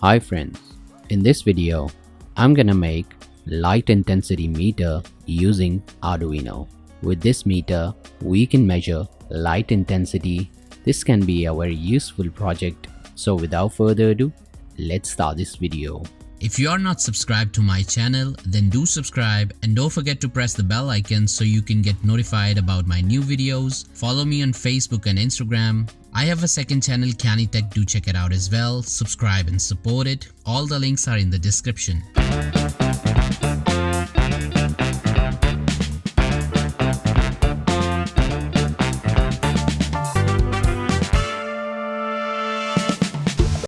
Hi friends, in this video, I'm gonna make light intensity meter using Arduino. With this meter, we can measure light intensity. This can be a very useful project. So without further ado, let's start this video. If you are not subscribed to my channel, then do subscribe and don't forget to press the bell icon so you can get notified about my new videos. Follow me on Facebook and Instagram. I have a second channel, CannyTech, do check it out as well. Subscribe and support it. All the links are in the description.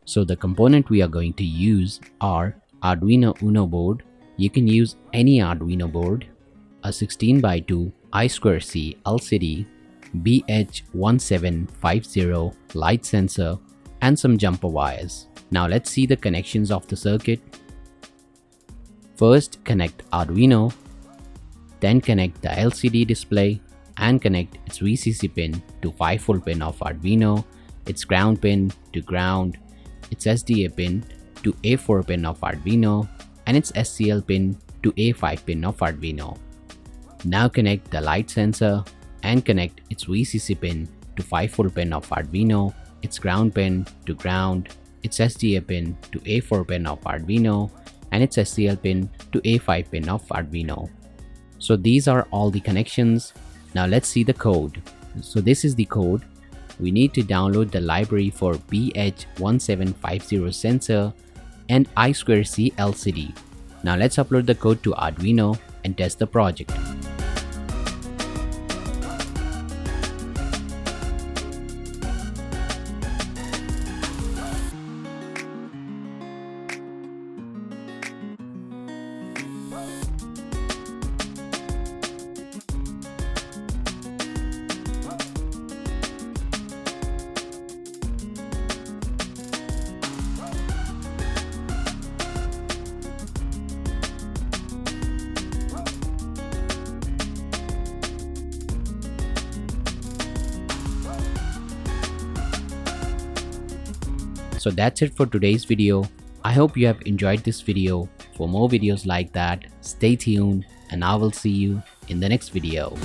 So the component we are going to use are Arduino Uno board. You can use any Arduino board, a 16x2 I2C LCD, BH1750 light sensor, and some jumper wires. Now let's see the connections of the circuit. First, connect Arduino, then connect the LCD display and connect its VCC pin to 5V pin of Arduino, its ground pin to ground, its SDA pin to A4 pin of Arduino, and its SCL pin to A5 pin of Arduino. Now connect the light sensor and connect its VCC pin to 5V pin of Arduino, its ground pin to ground, its SDA pin to A4 pin of Arduino, and its SCL pin to A5 pin of Arduino. So these are all the connections. Now let's see the code. So this is the code. We need to download the library for BH1750 sensor and I2C LCD. Now let's upload the code to Arduino and test the project. So that's it for today's video. I hope you have enjoyed this video. For more videos like that, stay tuned and I will see you in the next video.